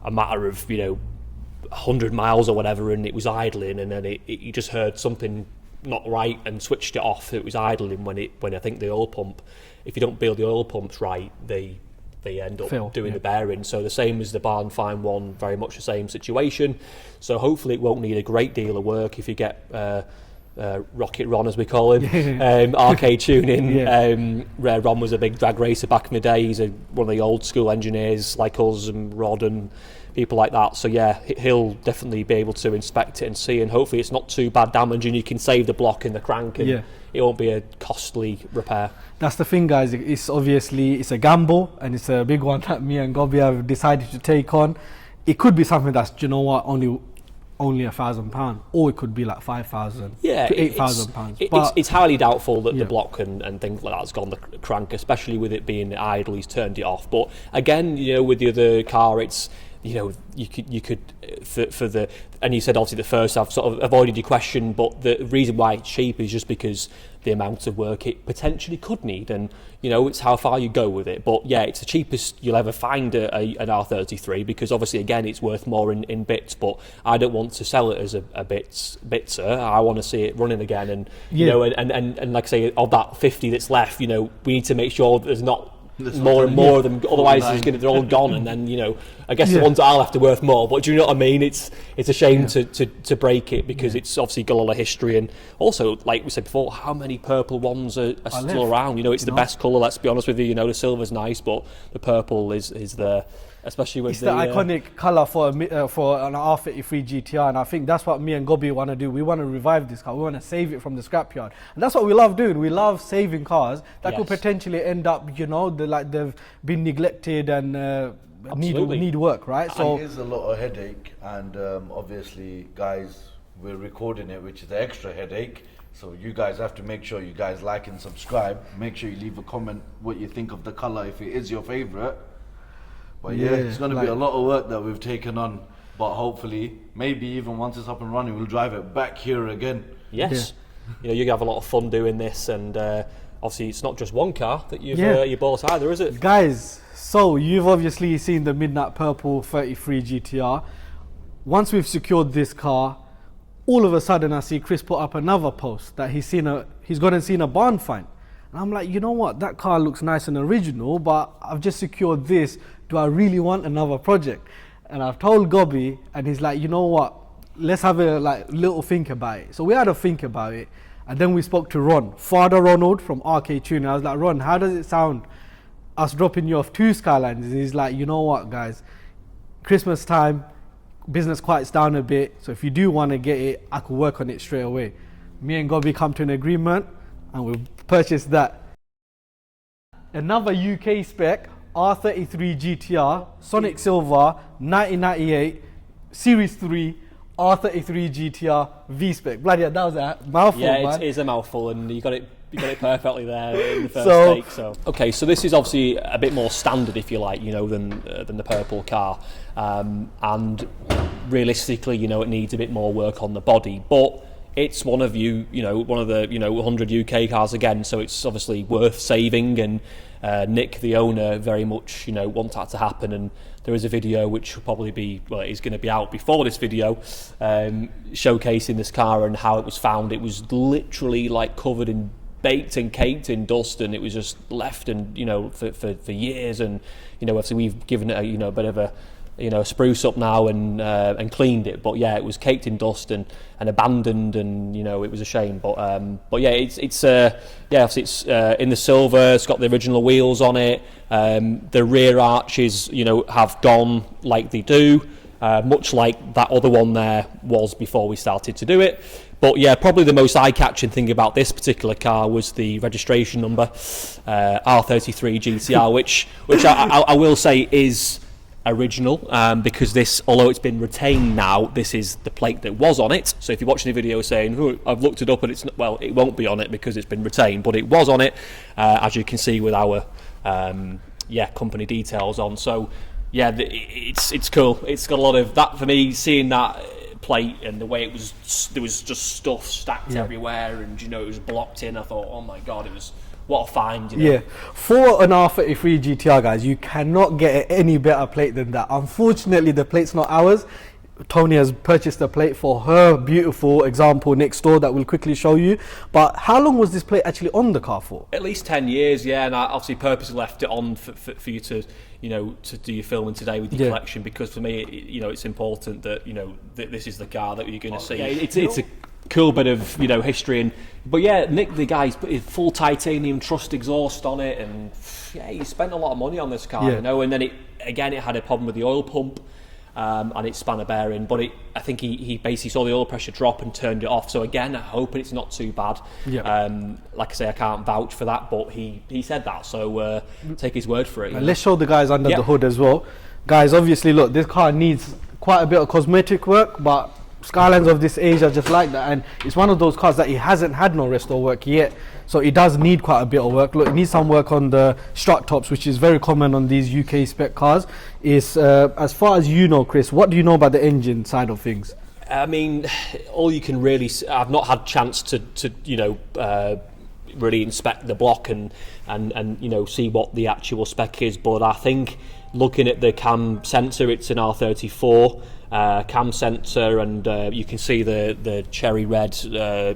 a matter of, 100 miles or whatever, and it was idling, and then you just heard something not right and switched it off. It was idling when I think the oil pump, if you don't build the oil pumps right, they end up doing the bearing. So the same as the barn find one, very much the same situation. So hopefully it won't need a great deal of work if you get Rocket Ron, as we call him, arcade tuning. Ron was a big drag racer back in the day. He's one of the old school engineers like us and Rod and people like that. So he'll definitely be able to inspect it and see, and hopefully it's not too bad damage and you can save the block in the crank, and it won't be a costly repair. That's the thing, guys. It's a gamble, and it's a big one that me and Gobby have decided to take on. It could be something that's, only £1,000, or it could be like 5,000 to £8,000. It's highly doubtful that the block and things like that's gone the crank, especially with it being idle. He's turned it off. But again, with the other car, you know, you could for the, and you said obviously the first, I've sort of avoided your question, but the reason why it's cheap is just because the amount of work it potentially could need, and you know, it's how far you go with it. But yeah, it's the cheapest you'll ever find an R33, because obviously again it's worth more in bits, but I don't want to sell it as a bitser. I want to see it running again, and you know, and like I say, of that 50 that's left, you know, we need to make sure there's not more and more of them, otherwise they're all gone, and then, you know, I guess the ones that are left are worth more. But do you know what I mean? It's a shame to break it, because it's obviously got a lot of history, and also, like we said before, how many purple ones are still around? You know, it's the best colour, let's be honest with you. You know, the silver's nice, but the purple is there. Especially with the iconic colour for an R33 GTR, and I think that's what me and Gobby want to do. We want to revive this car. We want to save it from the scrapyard, and that's what we love doing. We love saving cars that could potentially end up, you know, they've been neglected and need work, right? So it is a lot of headache, and obviously, guys, we're recording it, which is the extra headache. So you guys have to make sure you guys like and subscribe. Make sure you leave a comment what you think of the colour, if it is your favourite. But yeah, it's going to be a lot of work that we've taken on, but hopefully, maybe even once it's up and running, we'll drive it back here again. Yes. You know, you have a lot of fun doing this, and obviously it's not just one car that you bought either, is it? Guys, so you've obviously seen the Midnight Purple 33 GTR. Once we've secured this car, all of a sudden I see Chris put up another post that he's gone and seen a barn find. And I'm like, you know what, that car looks nice and original, but I've just secured this. Do I really want another project? And I've told Gobby, and he's like, you know what, let's have a little think about it. So we had a think about it, and then we spoke to Ron, Father Ronald from RK Tuning. I was like, Ron, how does it sound us dropping you off 2 Skylines? And he's like, you know what, guys, Christmas time, business quiets down a bit, so if you do want to get it, I could work on it straight away. Me and Gobby come to an agreement, and we'll purchase that. Another UK spec, R33 GTR, Sonic Silver, 1998, Series 3, R33 GTR, V-Spec. Bloody hell, that was a mouthful, man. Yeah, it is a mouthful, and you got it perfectly there in the first take. So okay, so this is obviously a bit more standard, if you like, you know, than the purple car, and realistically, you know, it needs a bit more work on the body, but it's one of the 100 UK cars again, so it's obviously worth saving, and Nick, the owner, very much, you know, wants that to happen, and there is a video which will probably be, well, it's going to be out before this video, showcasing this car and how it was found. It was literally like covered in, baked and caked in dust, and it was just left, and you know, for years, and you know, obviously we've given it a bit of a spruce up now and cleaned it, but yeah, it was caked in dust and abandoned, and you know, it was a shame. But yeah, it's obviously it's in the silver. It's got the original wheels on it. The rear arches, you know, have gone like they do, much like that other one there was before we started to do it. But yeah, probably the most eye-catching thing about this particular car was the registration number, R33 GTR, which I will say is original, because this, although it's been retained now, this is the plate that was on it. So if you're watching the video saying, oh, I've looked it up and it's not, well, it won't be on it because it's been retained, but it was on it, as you can see with our company details on. So yeah, it's cool. It's got a lot of that for me, seeing that plate and the way it was, there was just stuff stacked everywhere, and you know, it was blocked in. I thought, oh my god, it was, what a find, you know? Yeah, for an R33 GTR, guys, you cannot get any better plate than that. Unfortunately, the plate's not ours. Tony has purchased a plate for her beautiful example next door that we'll quickly show you. But how long was this plate actually on the car for? At least 10 years, yeah, and I obviously purposely left it on for you to, you know, to do your filming today with your collection, because for me, you know, it's important that, you know, this is the car that you're going to see. Yeah, it's a cool bit of, you know, history, but yeah, Nick, the guy's put his full titanium trussed exhaust on it, and yeah, he spent a lot of money on this car, you know. And then it had a problem with the oil pump, and it span a bearing, but I think he basically saw the oil pressure drop and turned it off. So again, I hope it's not too bad. Like I say, I can't vouch for that, but he said that, so take his word for it. Let's show the guys under the hood as well. Guys, obviously, look, this car needs quite a bit of cosmetic work, but Skylines of this age are just like that, and it's one of those cars that it hasn't had no restore work yet, so it does need quite a bit of work. Look, it needs some work on the strut tops, which is very common on these UK spec cars. Is as far as you know, Chris, what do you know about the engine side of things? I mean, all you can really, I've not had chance to really inspect the block and see what the actual spec is, but I think looking at the cam sensor, it's an R34 cam sensor, and you can see the cherry red,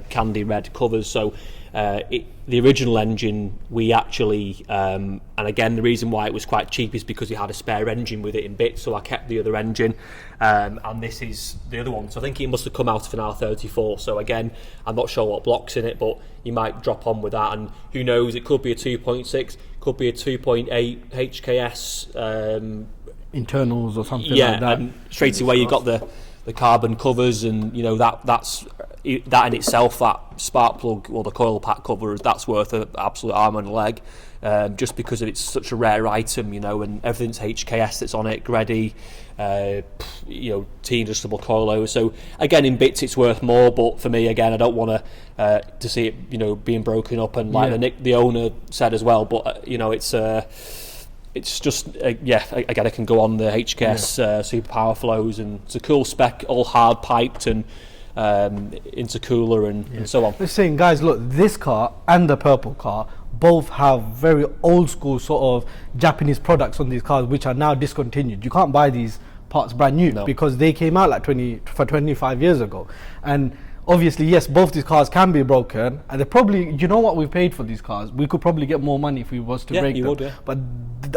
candy red covers. So the original engine, we actually, and again, the reason why it was quite cheap is because it had a spare engine with it in bits, so I kept the other engine, and this is the other one. So I think it must have come out of an R34. So again, I'm not sure what block's in it, but you might drop on with that, and who knows, it could be a 2.6, could be a 2.8 HKS. Internals or something like that. And straight away you've got the carbon covers, and that in itself, that spark plug or the coil pack cover, that's worth an absolute arm and a leg, just because it's such a rare item, and everything's HKS that's on it, Gredy, T-adjustable coilovers. So again, in bits it's worth more, but for me, again, I don't want to see it being broken up, and like the owner said as well, but it's just again, I can go on the HKS super power flows, and it's a cool spec, all hard piped and intercooler and so on. They're saying, guys, look, this car and the purple car both have very old school sort of Japanese products on these cars, which are now discontinued. You can't buy these parts brand new because they came out like 25 years ago. And obviously, yes, both these cars can be broken, and they probably, what we've paid for these cars, we could probably get more money if we was to break them. Would, yeah. But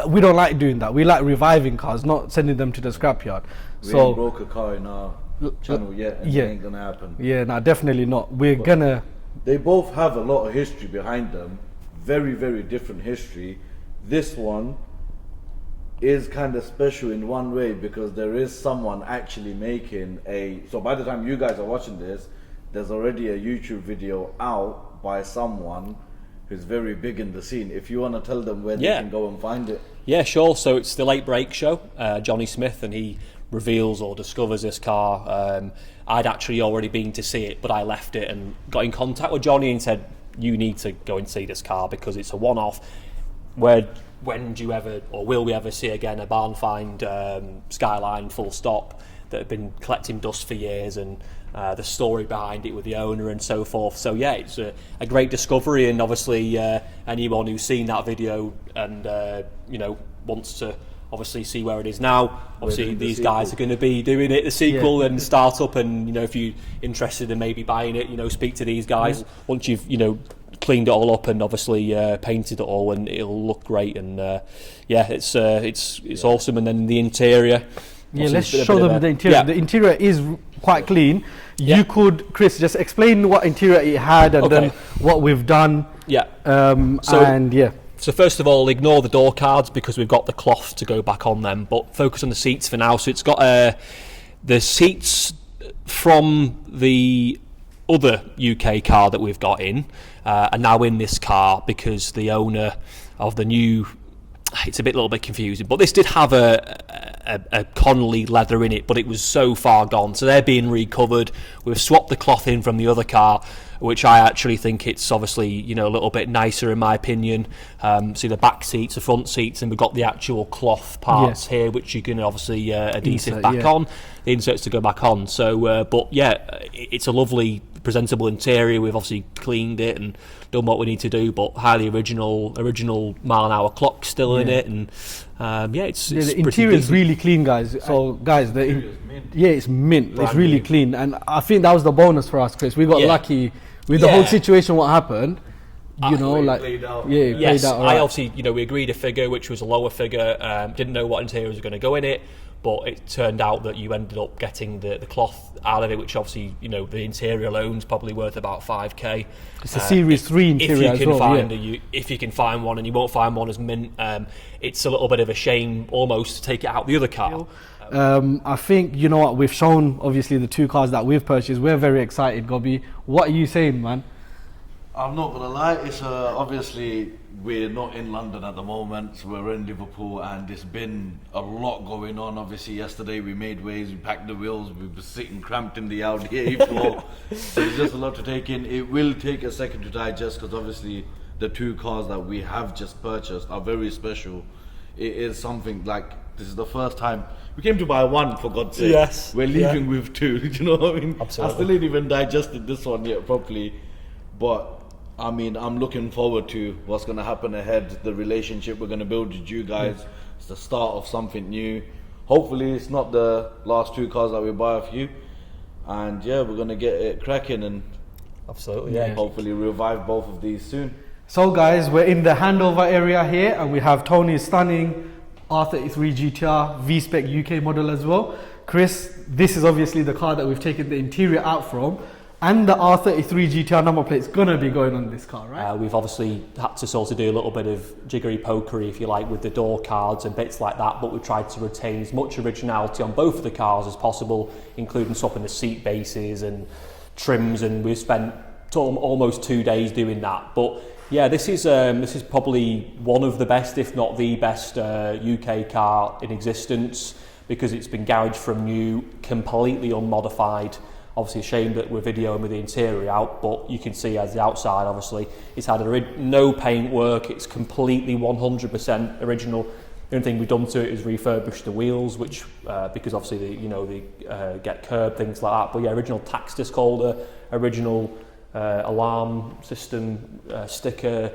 we don't like doing that. We like reviving cars, not sending them to the scrapyard. We ain't broke a car in our channel yet, and it ain't gonna happen. Yeah, no, definitely not. They both have a lot of history behind them, very, very different history. This one is kind of special in one way because there is someone actually making so by the time you guys are watching this, there's already a YouTube video out by someone who's very big in the scene. If you want to tell them where they can go and find it. Yeah, sure. So it's the Late Break Show, Johnny Smith, and he reveals or discovers this car. I'd actually already been to see it, but I left it and got in contact with Johnny and said, you need to go and see this car because it's a one-off. When do you ever, or will we ever see again, a barn find Skyline full stop that have been collecting dust for years, and the story behind it with the owner and so forth. So yeah, it's a great discovery, and obviously anyone who's seen that video and wants to obviously see where it is now, obviously these guys are going to be doing it, the sequel and start up, and if you're interested in maybe buying it, speak to these guys once you've cleaned it all up and obviously painted it all, and it'll look great. And it's awesome. And then the interior, let's show them the interior. The interior is quite clean. You could, Chris, just explain what interior it had, and then what we've done. So first of all, ignore the door cards because we've got the cloth to go back on them, but focus on the seats for now. So it's got the seats from the other UK car that we've got in are now in this car because the owner of the new, it's a little bit confusing, but this did have a Connolly leather in it, but it was so far gone, so they're being recovered. We've swapped the cloth in from the other car, which I actually think it's obviously a little bit nicer in my opinion. See the back seats, the front seats, and we've got the actual cloth parts here, which you can obviously adhesive back on, the inserts to go back on. So, it's a lovely, presentable interior. We've obviously cleaned it and done what we need to do, but highly original mile an hour clock still in it, and it's the interior is really clean, guys. So guys, it's mint. It's really clean, and I think that was the bonus for us, Chris. We got lucky with the whole situation. What happened? Played out. Yes, played out. I obviously we agreed a figure which was a lower figure. Didn't know what interiors were going to go in it. But it turned out that you ended up getting the cloth out of it, which obviously, the interior alone is probably worth about 5k. It's a Series 3 interior as well. If you can find one, and you won't find one as mint, it's a little bit of a shame almost to take it out the other car. I think, what, we've shown obviously the two cars that we've purchased. We're very excited, Gobby. What are you saying, man? I'm not gonna lie, it's obviously we're not in London at the moment, so we're in Liverpool, and there's been a lot going on. Obviously yesterday we made waves, we packed the wheels, we were sitting cramped in the Audi A4, so there's just a lot to take in. It will take a second to digest, because obviously the two cars that we have just purchased are very special. It is something like, this is the first time we came to buy one, for God's sake. Yes. We're leaving with two. Do you know what I mean? Absolutely. I still ain't even digested this one yet properly, but I mean, I'm looking forward to what's going to happen ahead, the relationship we're going to build with you guys. It's the start of something new. Hopefully it's not the last two cars that we buy off you, and yeah, we're going to get it cracking and absolutely, hopefully revive both of these soon. So guys, we're in the handover area here, and we have Tony's stunning R33 GTR V-Spec UK model as well. Chris, this is obviously the car that we've taken the interior out from, and the R33 GTR number plate's gonna be going on this car, right? We've obviously had to sort of do a little bit of jiggery pokery, if you like, with the door cards and bits like that, but we've tried to retain as much originality on both of the cars as possible, including swapping the seat bases and trims, and we've spent almost 2 days doing that. But yeah, this is probably one of the best, if not the best, UK car in existence, because it's been garage from new, completely unmodified. Obviously a shame that we're videoing with the interior out, but you can see as the outside, obviously it's had no paint work, it's completely 100% original. The only thing we've done to it is refurbish the wheels, which because obviously they get curb, things like that. But yeah, original tax disc holder, original alarm system sticker,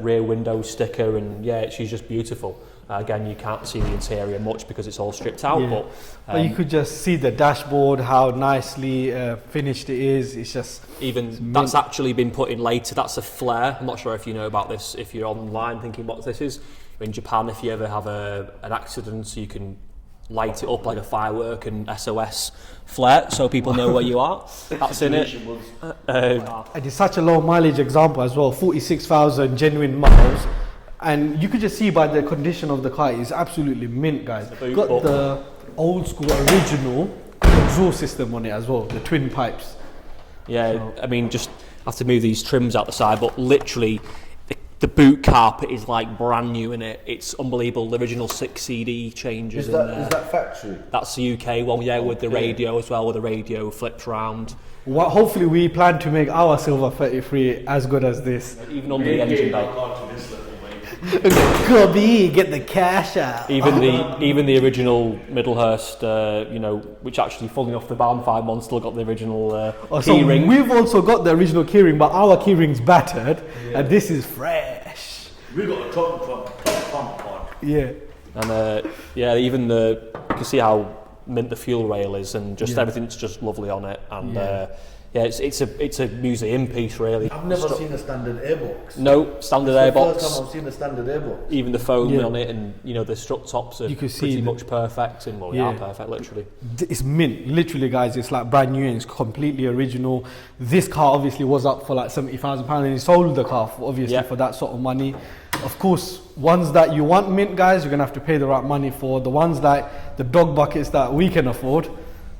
rear window sticker, and yeah, she's just beautiful. Again, you can't see the interior much because it's all stripped out, but you could just see the dashboard, how nicely finished it is. It's just that's actually been put in later. That's a flare. I'm not sure if you know about this, if you're online thinking what this is. In Japan, if you ever have an accident, you can light it up like a firework and SOS flare, so people know where you are. That's in it. It is such a low mileage example as well, 46,000 genuine miles. And you could just see by the condition of the car, it's absolutely mint, guys. Got the old school original exhaust system on it as well, the twin pipes. Yeah, so, I mean, just have to move these trims out the side, but literally the boot carpet is like brand new in it. It's unbelievable. The original 6 CD changes in there. Is that factory? That's the UK one, yeah, with the radio as well, with the radio flipped round. Well, hopefully we plan to make our Silver 33 as good as this. Even under the engine bay. Gubby, get the cash out. Even the original Middlehurst, which actually, fully off the barn 5 months, still got the original keyring. We've also got the original keyring, but our keyring's battered, and this is fresh. We got a front one. Yeah. And even you can see how mint the fuel rail is, and just everything's just lovely on it, and. It's a museum piece, really. I've never seen a standard airbox. No, standard airbox. It's the first time I've seen a standard airbox. Even the foam on it, and the strut tops are pretty much perfect, and they are perfect, literally. It's mint, literally, guys. It's like brand new and it's completely original. This car obviously was up for like £70,000, and he sold the car for that sort of money. Of course, ones that you want mint, guys, you're gonna have to pay the right money for. The ones like the dog buckets that we can afford,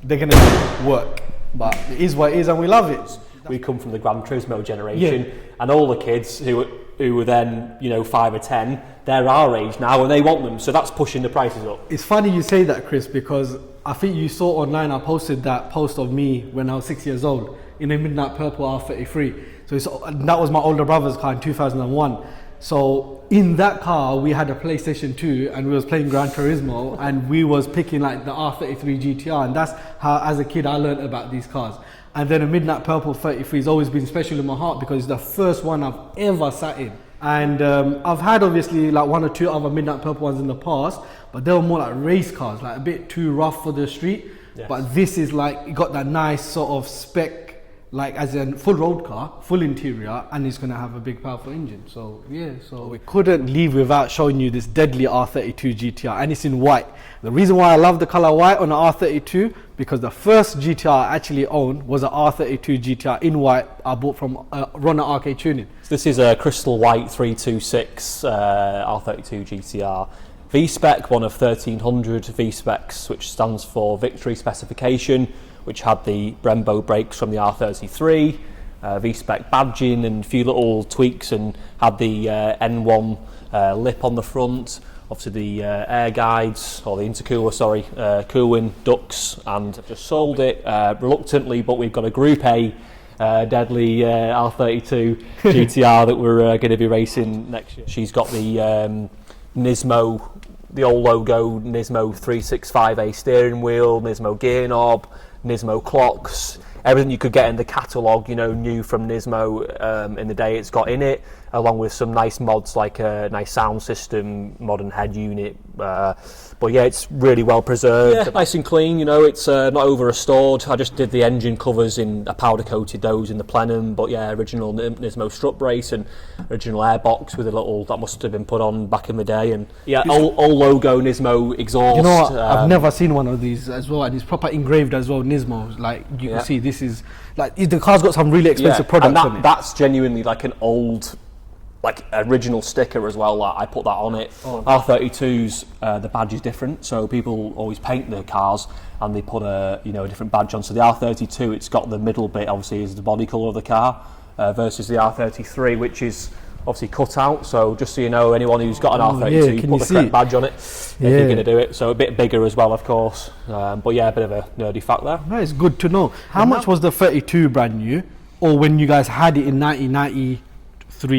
they're gonna work. But it is what it is, and we love it. We come from the Gran Turismo generation, and all the kids who were then 5 or 10, they're our age now, and they want them. So that's pushing the prices up. It's funny you say that, Chris, because I think you saw online. I posted that post of me when I was 6 years old in a midnight purple R33. So that was my older brother's car in 2001. So in that car we had a PlayStation 2 and we was playing Gran Turismo, and we was picking like the R33 GTR, and that's how as a kid I learned about these cars. And then a midnight purple 33 has always been special in my heart because it's the first one I've ever sat in. And I've had obviously like 1 or 2 other midnight purple ones in the past, but they were more like race cars, like a bit too rough for the street. Yes. But this is like, it got that nice sort of spec, like as a full road car, full interior, and it's going to have a big powerful engine. So yeah, so we couldn't leave without showing you this deadly R32 GTR, and it's in white. The reason why I love the color white on the R32, because the first GTR I actually owned was an R32 GTR in white I bought from Runner Arcade Tuning. So this is a crystal white 326 R32 GTR. V-Spec, one of 1300 V-Specs, which stands for Victory Specification, which had the Brembo brakes from the R33, V-Spec badging and a few little tweaks, and had the N1 lip on the front. Obviously the air guides, or the intercooler, cooling ducts, and I've just sold it reluctantly, but we've got a Group A deadly R32 GTR that we're going to be racing next year. She's got the Nismo, the old logo Nismo 365A steering wheel, Nismo gear knob, Nismo clocks, everything you could get in the catalogue, new from Nismo in the day, it's got in it, along with some nice mods like a nice sound system, modern head unit. But yeah, it's really well preserved. Yeah, nice and clean, it's not over restored. I just did the engine covers I powder coated those in the plenum, but yeah, original Nismo strut brace and original airbox with a little, that must have been put on back in the day. And yeah, old logo Nismo exhaust. You know what, I've never seen one of these as well, and it's proper engraved as well, Nismo. Like you can see, this is, like, the car's got some really expensive products on it. That's genuinely like an old, like original sticker as well. Like I put that on it. R32s, the badge is different, so people always paint their cars and they put a different badge on. So the R32, it's got the middle bit obviously is the body colour of the car, versus the R33, which is obviously cut out. So just so you know, anyone who's got an R32, put the correct badge on it if you're going to do it. So a bit bigger as well, of course. But yeah, a bit of a nerdy fact there. That is good to know. How much was the 32 brand new, or when you guys had it in 1993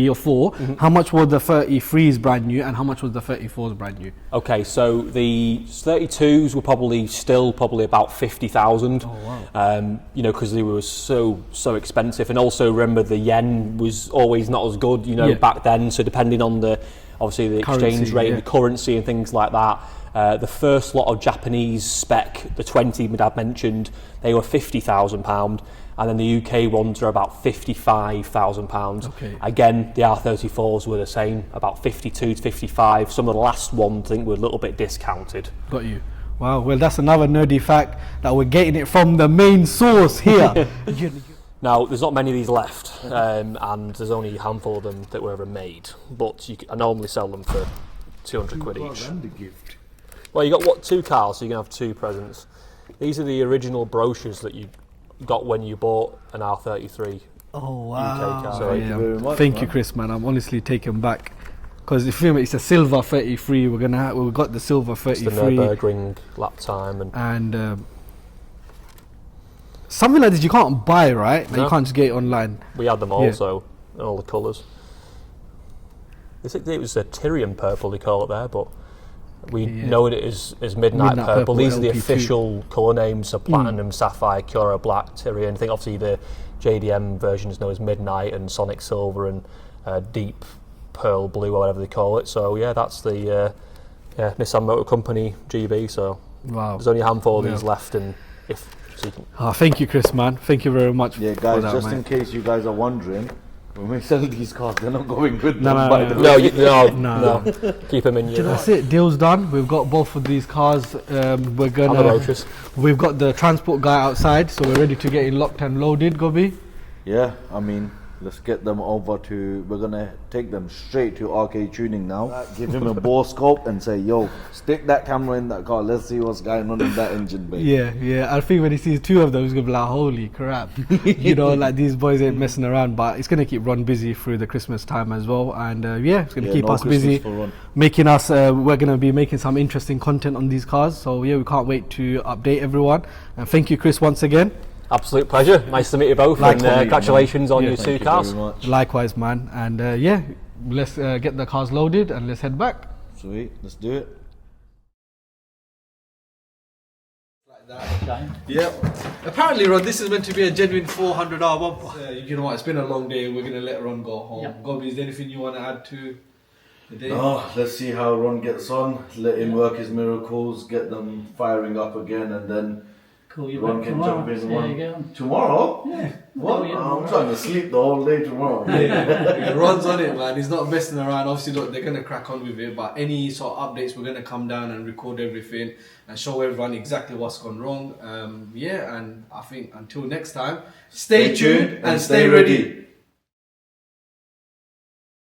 or 4, how much were the 33s brand new, and how much was the 34s brand new? Okay, so the 32s were probably about 50,000. Oh wow! Because they were so expensive, and also remember the yen was always not as good, back then. So depending on the exchange rate and the currency and things like that. The first lot of Japanese spec, the 20 my dad mentioned, they were £50,000. And then the UK ones are about £55,000. Okay. Again, the R34s were the same, about 52 to 55. Some of the last ones I think were a little bit discounted. Got you. Wow, well that's another nerdy fact, that we're getting it from the main source here. Now, there's not many of these left, and there's only a handful of them that were ever made. But I normally sell them for 200 quid each. And the gift. Well, you got 2 cars, so you can have 2 presents. These are the original brochures that you got when you bought an R33. Oh wow! UK car. So, Thank you very much. Thank you, Chris, man. I'm honestly taken back, because if you it's a silver 33. We've got the silver 33. It's the Nürburgring lap time and something like this you can't buy, right? No. You can't just get it online. We had them also, in all the colours. It was a Tyrian purple they call it there, but we know it as Midnight Purple. These are the LP2. official colour names, so Platinum, Sapphire, Cura Black, Tyrian. I think obviously the JDM version is known as Midnight and Sonic Silver and Deep Pearl Blue or whatever they call it. So yeah, that's the Nissan Motor Company GB. So there's only a handful of these left, and thank you, Chris, man. Thank you very much. Yeah, guys, for that, just mate. in case you guys are wondering, when we sell these cars, they're not going good. No. Keep them in your. That's it. Deal's done. We've got both of these cars. We've got the transport guy outside, so we're ready to get in locked and loaded. Gobi. Yeah, I mean, let's get them over to. We're gonna take them straight to RK Tuning now. Give him a bore scope and say, "Yo, stick that camera in that car. Let's see what's going on in that engine, babe." Yeah. I think when he sees 2 of them, he's gonna be like, "Holy crap!" Like these boys ain't messing around. But it's gonna keep Ron busy through the Christmas time as well, and it's gonna keep us busy, making us. We're gonna be making some interesting content on these cars. So yeah, we can't wait to update everyone. And thank you, Chris, once again. Absolute pleasure. Nice to meet you both, and congratulations on your 2 cars. Likewise, man. And let's get the cars loaded and let's head back. Sweet, let's do it. Yeah. Apparently, Ron, this is meant to be a genuine 400R bumper. You know what? It's been a long day. We're gonna let Ron go home. Gobi, is there anything you want to add to the day? No, let's see how Ron gets on. Let him work his miracles, get them firing up again, and then Ron can jump in tomorrow? Yeah. What? I'm trying to sleep the whole day tomorrow. Ron's on it, man. He's not messing around. Obviously, look, they're going to crack on with it, but any sort of updates, we're going to come down and record everything and show everyone exactly what's gone wrong. And I think until next time, stay tuned and stay ready.